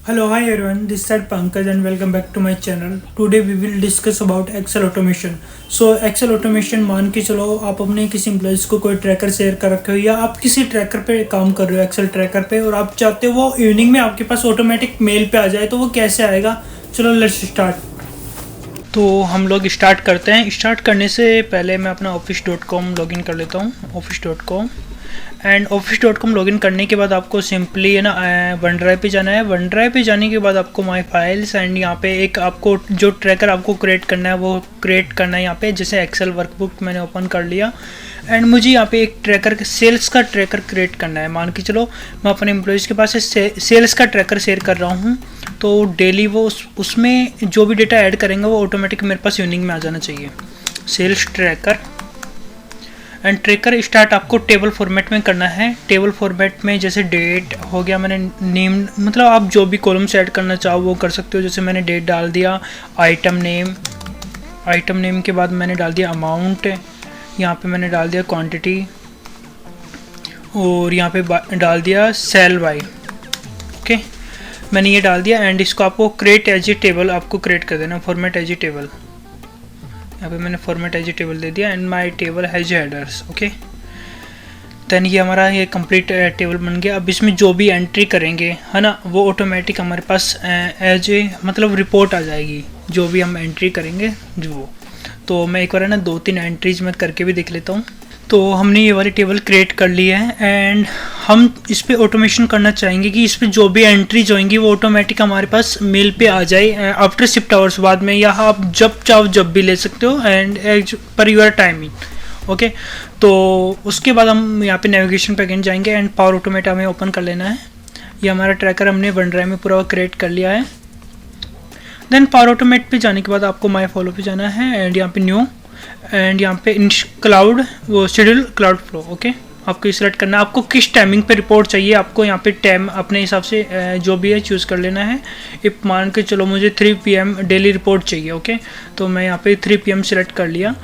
Hello, hi everyone. This is Pankaj and welcome back to my channel. Today we will discuss about Excel automation. So Excel automation मान के चलो आप अपने किसी employees को कोई ट्रैकर शेयर कर रखे हो या आप किसी ट्रैकर पे काम कर रहे हो एक्सेल ट्रैकर पे और आप चाहते हो वो इवनिंग में आपके पास ऑटोमेटिक मेल पे आ जाए, तो वो कैसे आएगा? चलो लेट्स स्टार्ट। तो हम लोग स्टार्ट करते हैं। स्टार्ट करने से पहले मैं अपना office.com लॉगिन कर लेता हूँ, office.com। एंड office.com लॉगिन करने के बाद आपको सिंपली है ना वन ड्राइव पे जाना है। वन ड्राइव पे जाने के बाद आपको माई फाइल्स एंड यहाँ पे एक आपको जो ट्रैकर आपको क्रिएट करना है वो क्रिएट करना है। यहाँ पे जैसे एक्सेल वर्कबुक मैंने ओपन कर लिया एंड मुझे यहाँ पे एक ट्रैकर सेल्स का ट्रैकर क्रिएट करना है। मान के चलो मैं अपने एम्प्लॉयज़ के पास से सेल्स का ट्रैकर शेयर कर रहा हूँ, तो डेली वो उसमें जो भी डेटा ऐड करेंगे वो ऑटोमेटिक मेरे पास यूनिक में आ जाना चाहिए। Sales tracker and tracker start आपको टेबल फॉर्मेट में करना है। टेबल फॉर्मेट में जैसे डेट हो गया, मैंने नेम मतलब आप जो भी कॉलम्स ऐड करना चाहो वो कर सकते हो। जैसे मैंने डेट डाल दिया, आइटम नेम के बाद मैंने डाल दिया अमाउंट, यहाँ पे मैंने डाल दिया क्वांटिटी और यहाँ पे डाल दिया सेल बाय। ओके, मैंने ये डाल दिया एंड इसको आपको क्रिएट एज ए टेबल आपको क्रिएट कर देना, फॉर्मेट एज ए टेबल। यहाँ पे मैंने फॉर्मेट एज ए टेबल दे दिया and my table has headers. Okay, then ये हमारा ये कंप्लीट टेबल बन गया। अब इसमें जो भी एंट्री करेंगे है ना वो ऑटोमेटिक हमारे पास एज ए मतलब रिपोर्ट आ जाएगी, जो भी हम एंट्री करेंगे जो। तो मैं एक बार है ना 2-3 एंट्रीज में करके भी देख लेता हूँ। तो हमने ये वाली टेबल क्रिएट कर ली है एंड हम इस पर ऑटोमेशन करना चाहेंगे कि इस पर जो भी एंट्रीज होंगी वो ऑटोमेटिक हमारे पास मेल पे आ जाए आफ्टर शिफ्ट आवर्स बाद में, या आप जब चाहो जब भी ले सकते हो and as per your timing. Okay, तो उसके बाद हम यहाँ पे नेविगेशन पे अगेन जाएंगे एंड पावर ऑटोमेट हमें ओपन कर लेना है। ये हमारा ट्रैकर हमने वन ड्राइव में पूरा क्रिएट कर लिया है। देन पावर ऑटोमेट पे जाने के बाद आपको माई फॉलो पे जाना है एंड यहाँ पे न्यू एंड यहाँ पे इन क्लाउड वो शेड्यूल क्लाउड फ्लो। ओके, आपको सिलेक्ट करना है आपको किस टाइमिंग पे रिपोर्ट चाहिए। आपको यहाँ पे टाइम अपने हिसाब से जो भी है चूज़ कर लेना है। इफ मान के चलो मुझे 3 PM डेली रिपोर्ट चाहिए। ओके, तो मैं यहाँ पे 3 PM सिलेक्ट कर लिया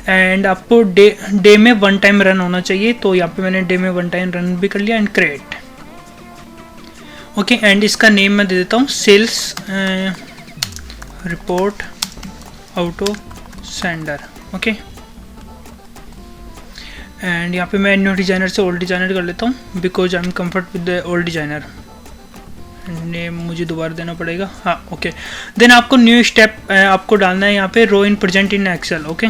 एंड आपको डे में 1 टाइम रन होना चाहिए, तो यहाँ पे मैंने डे में 1 टाइम रन भी कर लिया एंड क्रिएट। ओके, एंड इसका नेम मैं दे देता हूँ sales report auto sender. Okay, and यहाँ पे मैं न्यू डिजाइनर से ओल्ड डिजाइनर कर लेता हूँ because I am comfort with the old designer. Name मुझे दोबारा देना पड़ेगा, हाँ। ओके, देन आपको न्यू स्टेप आपको डालना है यहाँ पे row in present in Excel. Okay,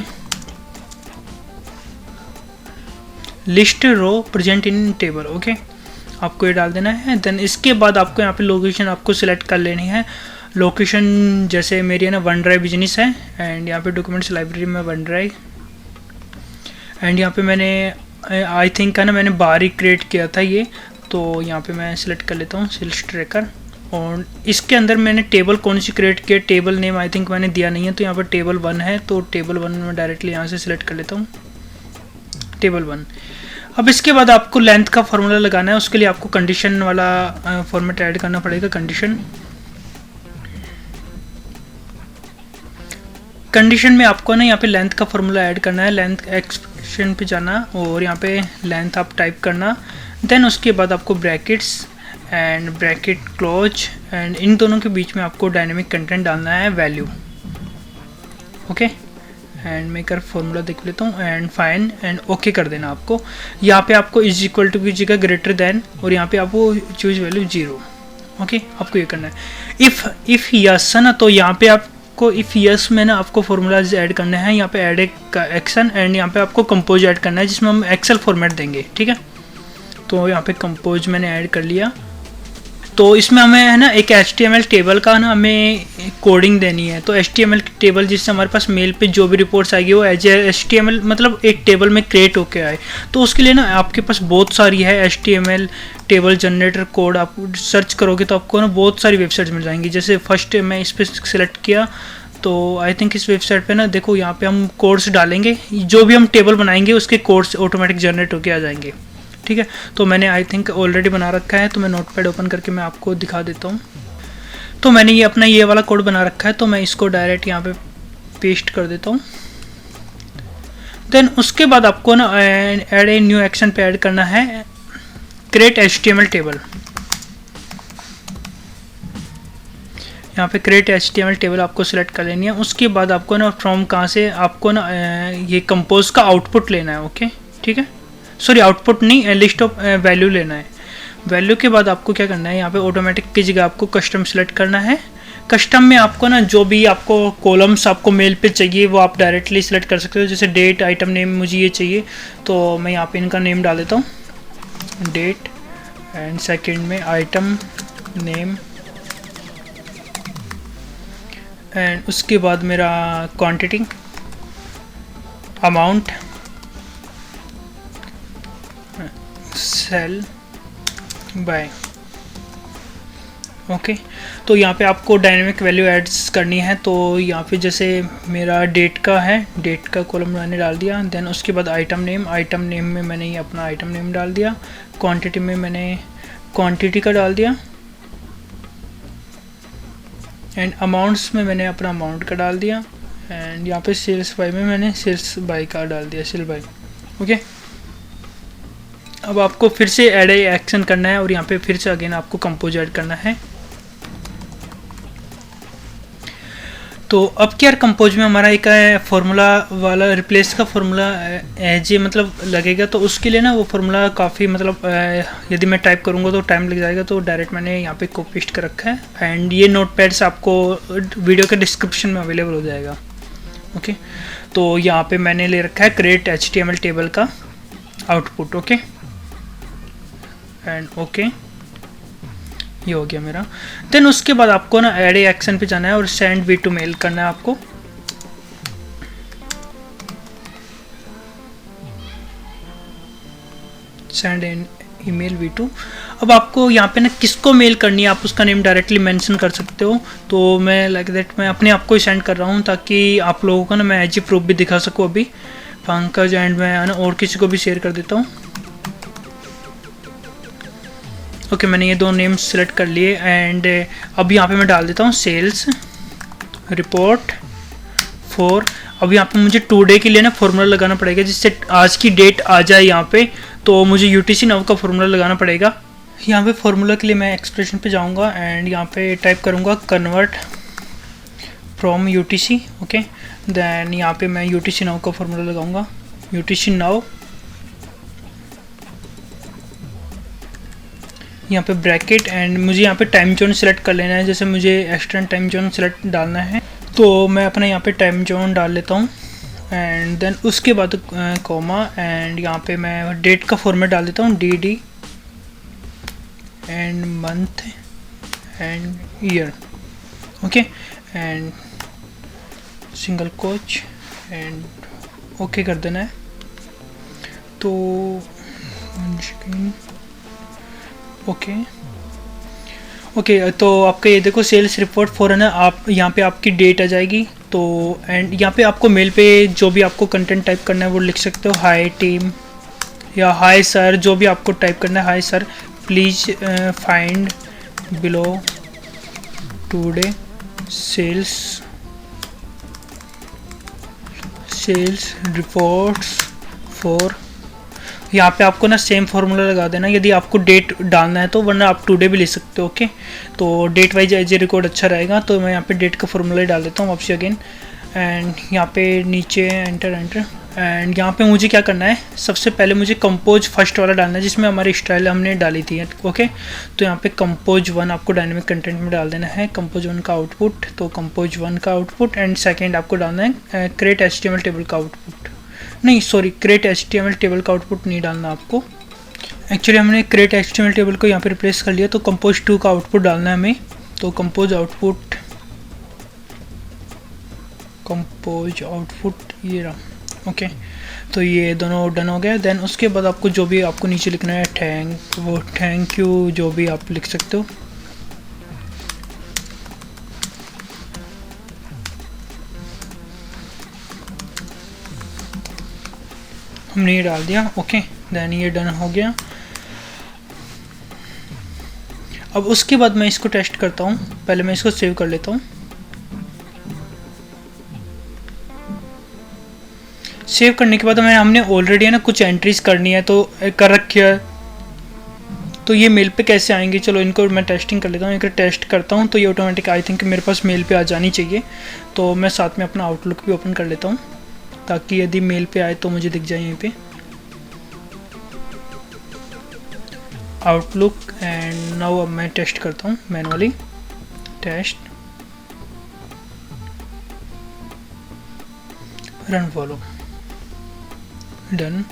list row present in table. Okay, आपको ये डाल देना है। देन इसके बाद आपको यहाँ पे लोकेशन आपको सिलेक्ट कर लेनी है। लोकेशन जैसे मेरी है ना वन ड्राइव बिजनेस है एंड यहाँ पे डॉक्यूमेंट्स लाइब्रेरी में वन ड्राइव एंड यहाँ पे मैंने आई थिंक है ना मैंने बाहर ही क्रिएट किया था ये, तो यहाँ पे मैं सिलेक्ट कर लेता हूँ सेल्स ट्रैकर। और इसके अंदर मैंने टेबल कौन सी क्रिएट किया, टेबल नेम आई थिंक मैंने दिया नहीं है, तो यहाँ पर टेबल 1 है, तो टेबल 1 में डायरेक्टली यहाँ से सिलेक्ट कर लेता हूँ टेबल 1। अब इसके बाद आपको लेंथ का फॉर्मूला लगाना है, उसके लिए आपको कंडीशन वाला फॉर्मेट ऐड करना पड़ेगा। कंडीशन में आपको ना यहाँ पे लेंथ का फॉर्मूला ऐड करना है। लेंथ एक्सप्रेशन पे जाना और यहाँ पे लेंथ आप टाइप करना। देन उसके बाद आपको brackets and bracket close and in दोनों के बीच में आपको डायनेमिक कंटेंट डालना है वैल्यू। ओके, एंड मैं कर फॉर्मूला देख लेता हूँ एंड फाइन एंड ओके कर देना। आपको यहाँ पे आपको इज इक्वल टू की जगह ग्रेटर देन और यहाँ पे आपको चूज वैल्यू 0। ओके, आपको ये करना है। इफ़ यस है ना, तो यहाँ पे आप को इफ यस में ना आपको फॉर्मूलाज ऐड करने हैं। यहाँ पे ऐड एक्शन एंड यहाँ पे आपको कंपोज ऐड करना है जिसमें हम एक्सेल फॉर्मेट देंगे। ठीक है, तो यहाँ पे कंपोज मैंने ऐड कर लिया। तो इसमें हमें है ना एक HTML टेबल का ना हमें कोडिंग देनी है। तो HTML टेबल जिससे हमारे पास मेल पे जो भी रिपोर्ट्स आएगी वो एज HTML मतलब एक टेबल में क्रिएट होके आए। तो उसके लिए ना आपके पास बहुत सारी है HTML टेबल जनरेटर कोड। आप सर्च करोगे तो आपको ना बहुत सारी वेबसाइट्स मिल जाएंगी। जैसे फर्स्ट मैं इस पर सिलेक्ट किया तो आई थिंक इस वेबसाइट पे ना देखो यहाँ पे हम कोड्स डालेंगे, जो भी हम टेबल बनाएंगे उसके कोड्स ऑटोमेटिक जनरेट होके आ जाएंगे। ठीक है, तो मैंने आई थिंक ऑलरेडी बना रखा है, तो मैं नोटपैड ओपन करके मैं आपको दिखा देता हूँ। तो मैंने ये अपना ये वाला कोड बना रखा है, तो मैं इसको डायरेक्ट यहाँ पे पेस्ट कर देता हूँ। देन उसके बाद आपको ना ऐड ए न्यू एक्शन पे ऐड करना है क्रिएट HTML टेबल। यहाँ पे क्रिएट HTML टेबल आपको सिलेक्ट कर लेनी है। उसके बाद आपको ना फ्रॉम कहाँ से आपको ना ये कंपोज का आउटपुट लेना है। ओके ठीक है, सॉरी आउटपुट नहीं, लिस्ट ऑफ वैल्यू लेना है। वैल्यू के बाद आपको क्या करना है, यहाँ पे ऑटोमेटिक की जगह आपको कस्टम सेलेक्ट करना है। कस्टम में आपको ना जो भी आपको कॉलम्स आपको मेल पे चाहिए वो आप डायरेक्टली सेलेक्ट कर सकते हो। जैसे डेट, आइटम नेम मुझे ये चाहिए तो मैं यहाँ पे इनका नेम डाल देता हूँ, डेट, एंड सेकंड में आइटम नेम, एंड उसके बाद मेरा quantity, amount, sale by. Okay तो यहाँ पे आपको डायनेमिक वैल्यू एड्स करनी है। तो यहाँ पे जैसे मेरा डेट का है, डेट का कॉलम मैंने डाल दिया। देन उसके बाद आइटम नेम में मैंने ये अपना आइटम नेम डाल दिया। क्वांटिटी में मैंने क्वांटिटी का डाल दिया, एंड अमाउंट्स में मैंने अपना अमाउंट का डाल दिया, एंड यहाँ पे सेल्स बाय में मैंने सेल्स बाय का डाल दिया, सेल बाय। ओके अब आपको फिर से ऐड एक्शन करना है और यहाँ पे फिर से अगेन आपको कंपोज ऐड करना है। तो अब क्या कंपोज में हमारा एक फार्मूला वाला रिप्लेस का फार्मूला एज मतलब लगेगा। तो उसके लिए ना वो फार्मूला काफ़ी मतलब यदि मैं टाइप करूँगा तो टाइम लग जाएगा। तो डायरेक्ट मैंने यहाँ पे कॉपी पेस्ट कर रखा है, एंड ये नोटपैड्स आपको वीडियो के डिस्क्रिप्शन में अवेलेबल हो जाएगा। ओके तो यहाँ पे मैंने ले रखा है क्रिएट HTML टेबल का आउटपुट। ओके एंड ओके ये हो गया मेरा। देन उसके बाद आपको ना ऐड एक्शन पे जाना है और सेंड V2 मेल करना है आपको। Send email V2। अब आपको यहाँ पे ना किसको मेल करनी है आप उसका नेम डायरेक्टली मेंशन कर सकते हो। तो मैं लाइक दैट मैं अपने आप को ही सेंड कर रहा हूँ ताकि आप लोगों को ना मैं एज प्रूफ भी दिखा सकूँ अभी। पंकज एंड मैं ना और किसी को भी शेयर कर देता हूँ। ओके मैंने ये दो नेम्स सेलेक्ट कर लिए, एंड अब यहाँ पे मैं डाल देता हूँ सेल्स रिपोर्ट फॉर। अब यहाँ पे मुझे टुडे के लिए ना फॉर्मूला लगाना पड़ेगा जिससे आज की डेट आ जाए यहाँ पे। तो मुझे UTC नाउ का फॉर्मूला लगाना पड़ेगा। यहाँ पे फॉर्मूला के लिए मैं एक्सप्रेशन पे जाऊँगा एंड यहाँ पे टाइप करूँगा convert from UTC। Okay then यहाँ पे मैं UTC नाउ का फॉर्मूला लगाऊँगा, UTC नाउ, यहाँ पे ब्रैकेट, एंड मुझे यहाँ पे टाइम जोन सेलेक्ट कर लेना है। जैसे मुझे एक्सटर्न टाइम जोन सेलेक्ट डालना है तो मैं अपना यहाँ पे टाइम जोन डाल लेता हूँ, एंड देन उसके बाद कॉमा, एंड यहाँ पे मैं डेट का फॉर्मेट डाल देता हूँ DD, and month and year. Okay and single coach, and okay कर देना है। तो ओके तो आपका ये देखो सेल्स रिपोर्ट फॉर है ना, आप यहाँ पे आपकी डेट आ जाएगी। तो एंड यहाँ पे आपको मेल पे जो भी आपको कंटेंट टाइप करना है वो लिख सकते हो, हाय टीम या हाय सर, जो भी आपको टाइप करना है। Hi sir please find below today sales reports for. यहाँ पे आपको ना सेम फार्मूला लगा देना यदि आपको डेट डालना है तो, वरना आप टुडे भी ले सकते हो। ओके तो date wise as a record अच्छा रहेगा। तो मैं यहाँ पे डेट का फार्मूला ही डाल देता हूँ वापसी अगेन, एंड यहाँ पे नीचे एंटर, एंड यहाँ पे मुझे क्या करना है, सबसे पहले मुझे कंपोज फर्स्ट वाला डालना है जिसमें हमारी स्टाइल हमने डाली थी। ओके तो यहाँ पे कंपोज 1 आपको डायनेमिक कंटेंट में डाल देना है, कंपोज 1 का आउटपुट। तो कंपोज 1 का आउटपुट, एंड सेकेंड आपको डालना है क्रिएट HTML टेबल का आउटपुट। नहीं सॉरी, क्रिएट HTML टेबल का आउटपुट नहीं डालना आपको। एक्चुअली हमने क्रिएट HTML टेबल को यहाँ पे रिप्लेस कर लिया। तो कंपोज 2 का आउटपुट डालना है हमें। तो कंपोज आउटपुट ये रहा। ओके तो ये दोनों डन हो गया। देन उसके बाद आपको जो भी आपको नीचे लिखना है थैंक यू जो भी आप लिख सकते हो। हमने ये डाल दिया। ओके देन ये डन हो गया। अब उसके बाद मैं इसको टेस्ट करता हूँ। पहले मैं इसको सेव कर लेता हूँ। सेव करने के बाद हमने ऑलरेडी है ना कुछ एंट्रीज करनी है तो कर रखी है। तो ये मेल पे कैसे आएंगे, चलो इनको मैं टेस्टिंग कर लेता हूँ। अगर टेस्ट करता हूँ तो ये ऑटोमेटिक आई थिंक मेरे पास मेल पे आ जानी चाहिए। तो मैं साथ में अपना आउटलुक भी ओपन कर लेता हूँ ताकि यदि मेल पे आए तो मुझे दिख जाए यहीं पे आउटलुक। एंड नाउ अब मैं टेस्ट करता हूँ manually, test run follow, done.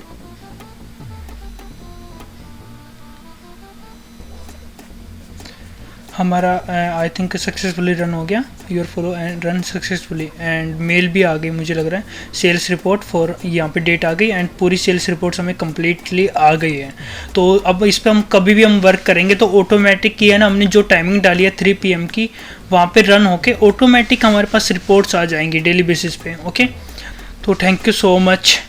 हमारा आई थिंक सक्सेसफुली रन हो गया, your follow and run successfully. And mail भी आ गई मुझे लग रहा है, सेल्स रिपोर्ट फॉर, यहाँ पे डेट आ गई एंड पूरी सेल्स रिपोर्ट्स हमें कम्प्लीटली आ गई है। तो अब इस पर हम कभी भी हम वर्क करेंगे तो ऑटोमेटिक की है ना, हमने जो टाइमिंग डाली है 3 PM की, वहाँ पे रन होके ऑटोमेटिक हमारे पास रिपोर्ट्स आ जाएंगी डेली बेसिस पे। ओके, तो थैंक यू सो मच।